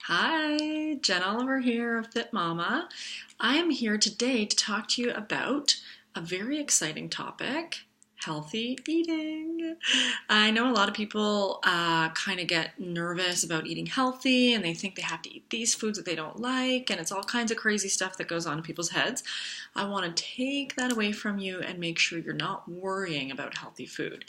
Hi, Jen Oliver here of FItMama. I am here today to talk to you about a very exciting topic, healthy eating. I know a lot of people kind of get nervous about eating healthy and they think they have to eat these foods that they don't like, and it's all kinds of crazy stuff that goes on in people's heads. I want to take that away from you and make sure you're not worrying about healthy food.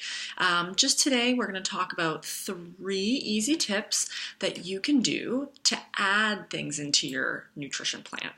Just today, we're going to talk about 3 easy tips that you can do to add things into your nutrition plan.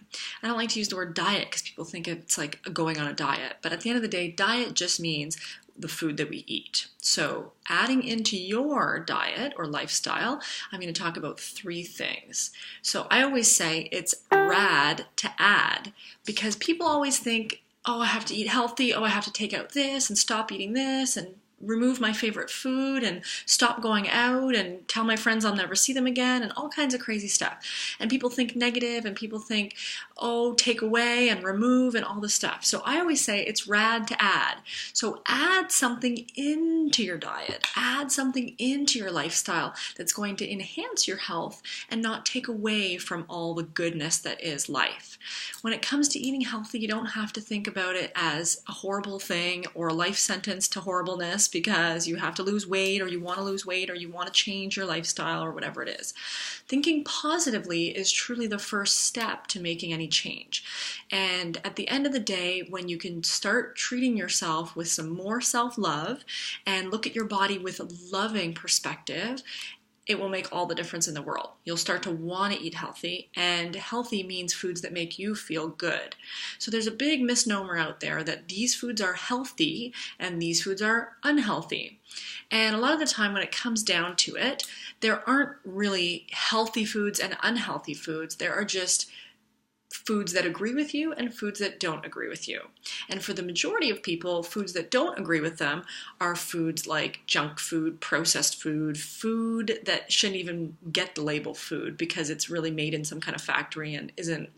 I don't like to use the word diet because people think it's like going on a diet, but at the end of the day, diet just means the food that we eat. So adding into your diet or lifestyle, I'm going to talk about 3 things. So I always say it's rad to add because people always think, oh, I have to eat healthy, oh, I have to take out this and stop eating this and remove my favorite food and stop going out and tell my friends I'll never see them again and all kinds of crazy stuff. And people think negative and people think, oh, take away and remove and all this stuff. So I always say it's rad to add. So add something into your diet, add something into your lifestyle that's going to enhance your health and not take away from all the goodness that is life. When it comes to eating healthy, you don't have to think about it as a horrible thing or a life sentence to horribleness because you have to lose weight or you want to lose weight or you want to change your lifestyle or whatever it is. Thinking positively is truly the first step to making any change. And at the end of the day, when you can start treating yourself with some more self-love and look at your body with a loving perspective, it will make all the difference in the world. You'll start to want to eat healthy, and healthy means foods that make you feel good. So there's a big misnomer out there that these foods are healthy and these foods are unhealthy. And a lot of the time when it comes down to it, there aren't really healthy foods and unhealthy foods. There are just foods that agree with you and foods that don't agree with you. And for the majority of people, foods that don't agree with them are foods like junk food, processed food, food that shouldn't even get the label food because it's really made in some kind of factory and isn't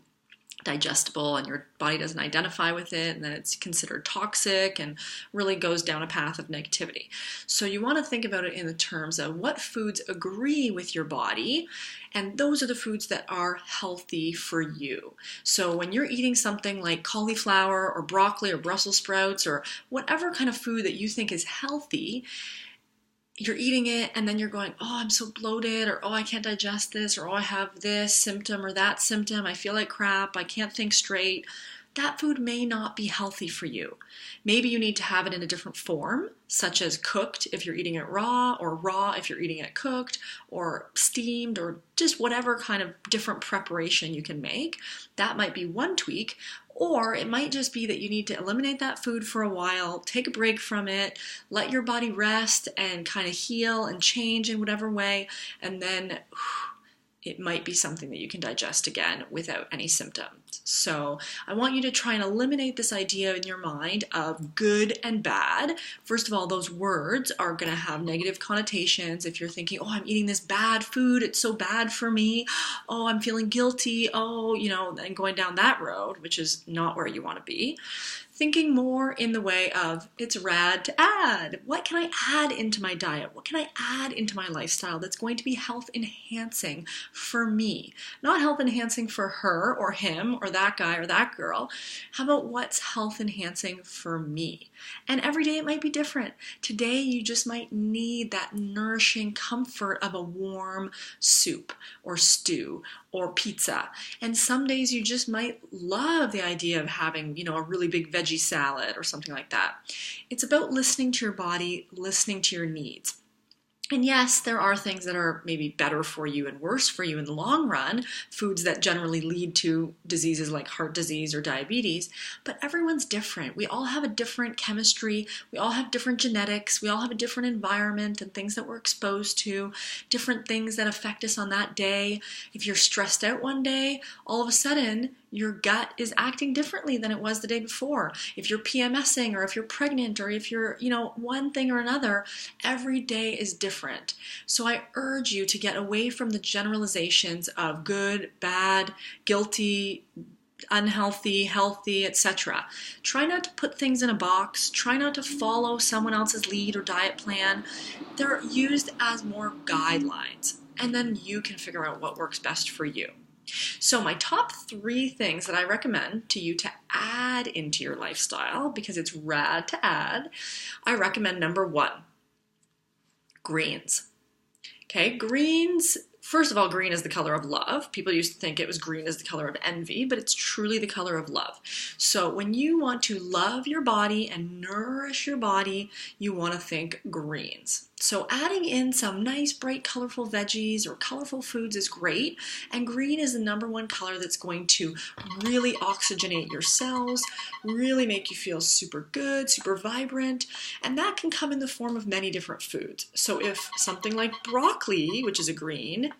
digestible and your body doesn't identify with it, and then it's considered toxic and really goes down a path of negativity. So you want to think about it in the terms of what foods agree with your body, and those are the foods that are healthy for you. So when you're eating something like cauliflower or broccoli or Brussels sprouts or whatever kind of food that you think is healthy, you're eating it and then you're going, oh, I'm so bloated, or oh, I can't digest this, or oh, I have this symptom or that symptom, I feel like crap, I can't think straight. That food may not be healthy for you. Maybe you need to have it in a different form, such as cooked if you're eating it raw, or raw if you're eating it cooked, or steamed, or just whatever kind of different preparation you can make. That might be one tweak. Or it might just be that you need to eliminate that food for a while, take a break from it, let your body rest and kind of heal and change in whatever way, and then it might be something that you can digest again without any symptoms. So I want you to try and eliminate this idea in your mind of good and bad. First of all, those words are going to have negative connotations. If you're thinking, oh, I'm eating this bad food, it's so bad for me. Oh, I'm feeling guilty. Oh, and going down that road, which is not where you want to be. Thinking more in the way of it's rad to add. What can I add into my diet? What can I add into my lifestyle that's going to be health enhancing for me? Not health enhancing for her or him or that guy or that girl. How about what's health enhancing for me? And every day it might be different. Today you just might need that nourishing comfort of a warm soup or stew or pizza. And some days you just might love the idea of having, a really big veggie salad or something like that. It's about listening to your body, listening to your needs. And yes, there are things that are maybe better for you and worse for you in the long run, foods that generally lead to diseases like heart disease or diabetes, but everyone's different. We all have a different chemistry, we all have different genetics, we all have a different environment and things that we're exposed to, different things that affect us on that day. If you're stressed out one day, all of a sudden, your gut is acting differently than it was the day before. If you're PMSing or if you're pregnant or if you're, one thing or another, every day is different. So I urge you to get away from the generalizations of good, bad, guilty, unhealthy, healthy, etc. Try not to put things in a box. Try not to follow someone else's lead or diet plan. They're used as more guidelines. and then you can figure out what works best for you. So my top 3 things that I recommend to you to add into your lifestyle, because it's rad to add, I recommend number 1, greens. Okay, greens, first of all, green is the color of love. People used to think it was green as the color of envy, but it's truly the color of love. So when you want to love your body and nourish your body, you want to think greens. So adding in some nice, bright, colorful veggies or colorful foods is great. And green is the number 1 color that's going to really oxygenate your cells, really make you feel super good, super vibrant. And that can come in the form of many different foods. So if something like broccoli, which is a green,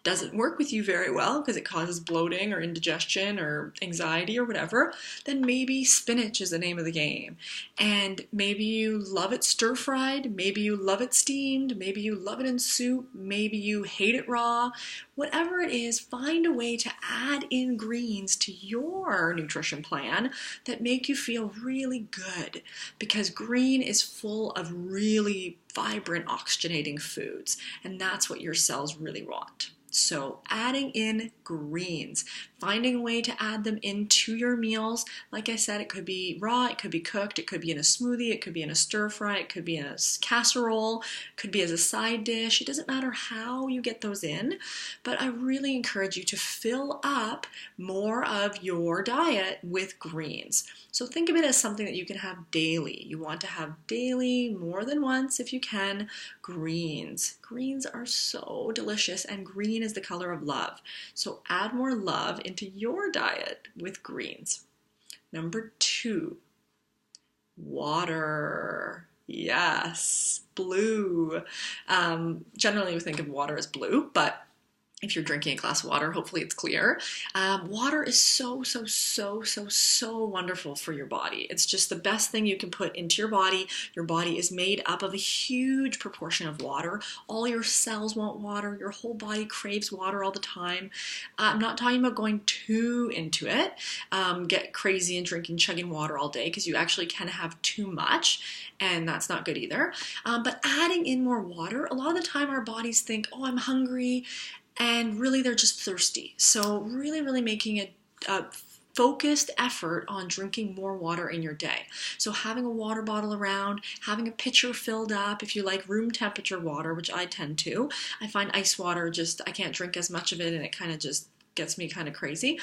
doesn't work with you very well because it causes bloating or indigestion or anxiety or whatever, then maybe spinach is the name of the game. And maybe you love it stir-fried, maybe you love it steamed, maybe you love it in soup, maybe you hate it raw. Whatever it is, find a way to add in greens to your nutrition plan that make you feel really good, because green is full of really vibrant oxygenating foods, and that's what your cells really want. So adding in greens, finding a way to add them into your meals. Like I said, it could be raw, it could be cooked, it could be in a smoothie, it could be in a stir fry, it could be in a casserole, it could be as a side dish. It doesn't matter how you get those in, but I really encourage you to fill up more of your diet with greens. So think of it as something that you can have daily. You want to have daily, more than once if you can, greens. Greens are so delicious, and green is the color of love. So add more love into your diet with greens. Number 2, water. Yes, blue. Generally we think of water as blue, but if you're drinking a glass of water, hopefully it's clear. Water is so wonderful for your body. It's just the best thing you can put into your body. Your body is made up of a huge proportion of water. All your cells want water. Your whole body craves water all the time. I'm not talking about going too into it. Get crazy and chugging water all day, because you actually can have too much, and that's not good either. But adding in more water, a lot of the time our bodies think, oh, I'm hungry, and really they're just thirsty. So really making a focused effort on drinking more water in your day. So having a water bottle around, having a pitcher filled up, if you like room temperature water, which I tend to. I find ice water I can't drink as much of it, and it kind of just gets me kind of crazy.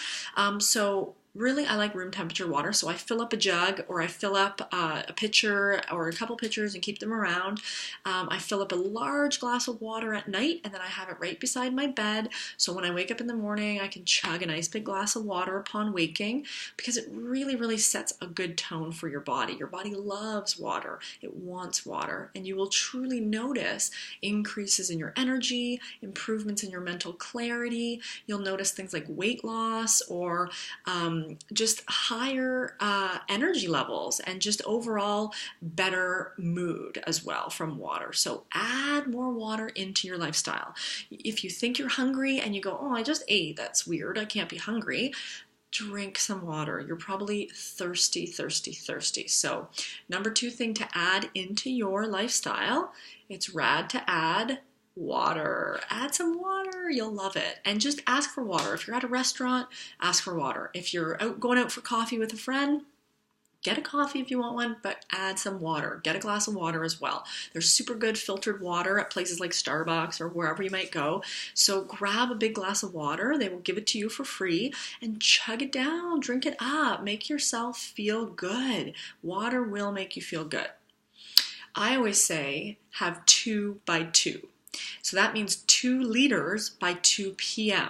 So really, I like room temperature water, so I fill up a jug, or I fill up a pitcher or a couple pitchers and keep them around. I fill up a large glass of water at night, and then I have it right beside my bed, so when I wake up in the morning, I can chug a nice big glass of water upon waking, because it really sets a good tone for your body. Your body loves water. It wants water, and you will truly notice increases in your energy, improvements in your mental clarity. You'll notice things like weight loss, or just higher energy levels, and just overall better mood as well from water. So add more water into your lifestyle. If you think you're hungry and you go, oh, I just ate, that's weird, I can't be hungry, drink some water. You're probably thirsty. So number 2 thing to add into your lifestyle, it's rad to add water. Add some water, you'll love it. And just ask for water. If you're at a restaurant, ask for water. If you're going out for coffee with a friend, get a coffee if you want one, but add some water. Get a glass of water as well. There's super good filtered water at places like Starbucks or wherever you might go. So grab a big glass of water. They will give it to you for free, and chug it down, drink it up, make yourself feel good. Water will make you feel good. I always say have 2 by 2. So that means 2 liters by 2 p.m.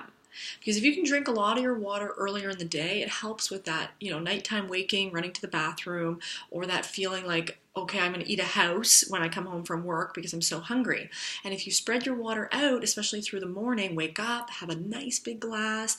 Because if you can drink a lot of your water earlier in the day, it helps with that, nighttime waking, running to the bathroom, or that feeling like, okay, I'm going to eat a house when I come home from work because I'm so hungry. And if you spread your water out, especially through the morning, wake up, have a nice big glass,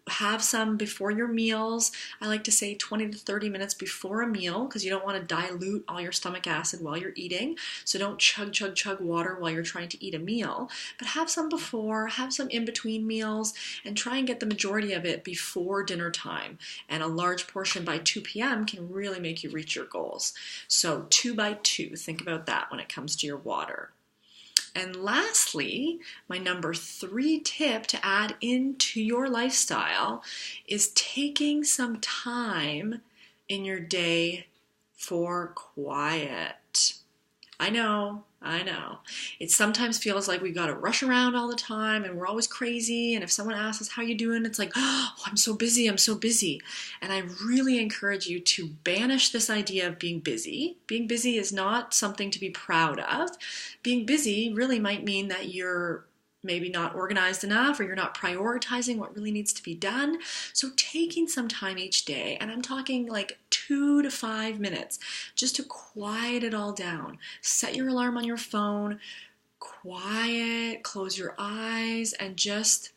have some before your meals. I like to say 20 to 30 minutes before a meal, because you don't want to dilute all your stomach acid while you're eating. So don't chug water while you're trying to eat a meal, but have some before, have some in between meals, and try and get the majority of it before dinner time. And a large portion by 2 p.m. can really make you reach your goals. So 2 by 2, think about that when it comes to your water. And lastly, my number 3 tip to add into your lifestyle is taking some time in your day for quiet. I know. It sometimes feels like we got to rush around all the time and we're always crazy. And if someone asks us, how you doing? It's like, oh, I'm so busy. And I really encourage you to banish this idea of being busy. Being busy is not something to be proud of. Being busy really might mean that you're maybe not organized enough or you're not prioritizing what really needs to be done. So taking some time each day, and I'm talking like 2 to 5 minutes, just to quiet it all down. Set your alarm on your phone, quiet, close your eyes, and just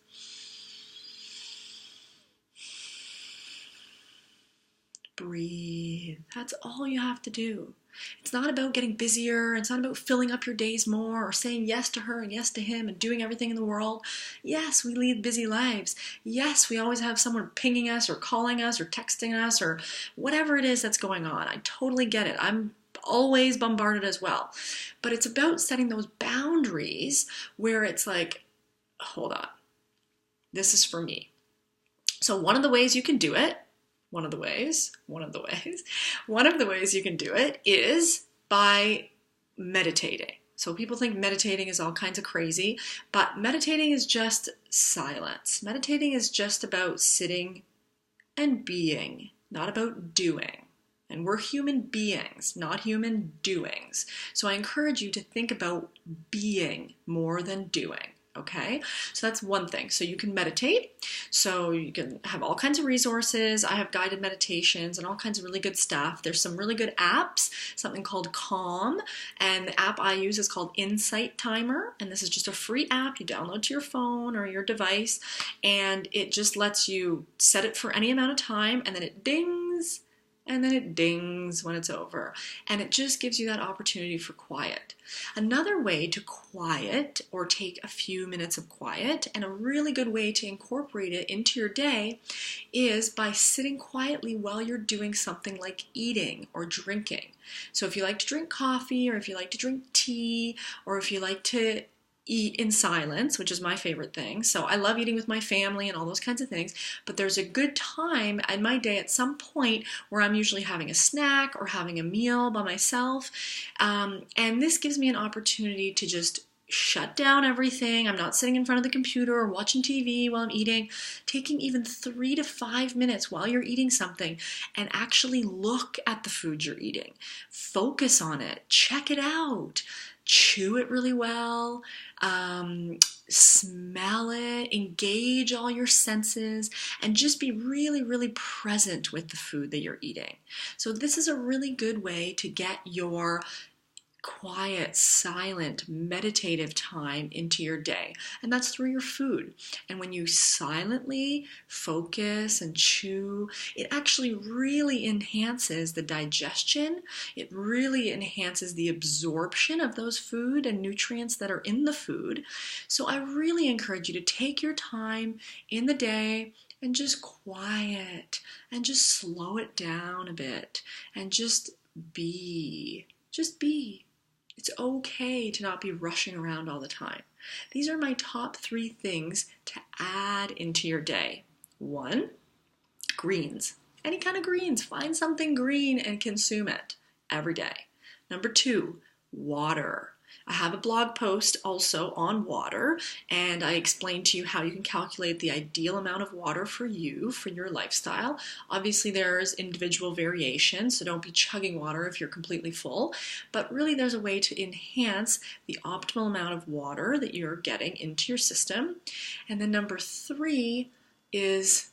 breathe. That's all you have to do. It's not about getting busier. It's not about filling up your days more or saying yes to her and yes to him and doing everything in the world. Yes, we lead busy lives. Yes, we always have someone pinging us or calling us or texting us or whatever it is that's going on. I totally get it. I'm always bombarded as well. But it's about setting those boundaries where it's like, hold on, this is for me. So one of the ways you can do it you can do it is by meditating. So people think meditating is all kinds of crazy, but meditating is just silence. Meditating is just about sitting and being, not about doing. And we're human beings, not human doings. So I encourage you to think about being more than doing. Okay, so that's one thing. So you can meditate. So you can have all kinds of resources. I have guided meditations and all kinds of really good stuff. There's some really good apps, something called Calm, and the app I use is called Insight Timer. And this is just a free app you download to your phone or your device, and it just lets you set it for any amount of time, and then it dings. And then it dings when it's over. And it just gives you that opportunity for quiet. Another way to quiet or take a few minutes of quiet, and a really good way to incorporate it into your day, is by sitting quietly while you're doing something like eating or drinking. So if you like to drink coffee, or if you like to drink tea, or if you like to eat in silence, which is my favorite thing. So I love eating with my family and all those kinds of things, but there's a good time in my day at some point where I'm usually having a snack or having a meal by myself. And this gives me an opportunity to just shut down everything. I'm not sitting in front of the computer or watching TV while I'm eating. Taking even 3 to 5 minutes while you're eating something and actually look at the food you're eating. Focus on it. Check it out. Chew it really well, smell it, engage all your senses, and just be really, really present with the food that you're eating. So this is a really good way to get your quiet, silent, meditative time into your day. And that's through your food. And when you silently focus and chew, it actually really enhances the digestion. It really enhances the absorption of those food and nutrients that are in the food. So I really encourage you to take your time in the day and just quiet and just slow it down a bit and just be. Just be. It's okay to not be rushing around all the time. These are my top 3 things to add into your day. 1, greens. Any kind of greens. Find something green and consume it every day. Number 2, water. I have a blog post also on water, and I explain to you how you can calculate the ideal amount of water for you, for your lifestyle. Obviously, there's individual variation, so don't be chugging water if you're completely full, but really there's a way to enhance the optimal amount of water that you're getting into your system. And then number 3 is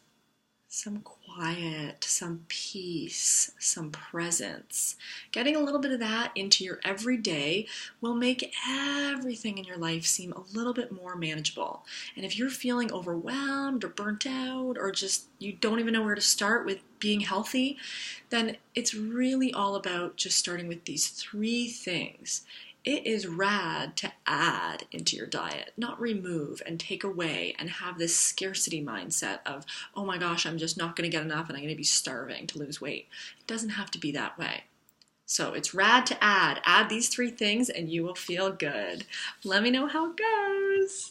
some quiet, some peace, some presence. Getting a little bit of that into your everyday will make everything in your life seem a little bit more manageable. And if you're feeling overwhelmed or burnt out or just you don't even know where to start with being healthy, then it's really all about just starting with these 3 things. It is rad to add into your diet, not remove and take away and have this scarcity mindset of, oh my gosh, I'm just not going to get enough and I'm going to be starving to lose weight. It doesn't have to be that way. So it's rad to add. Add these 3 things and you will feel good. Let me know how it goes.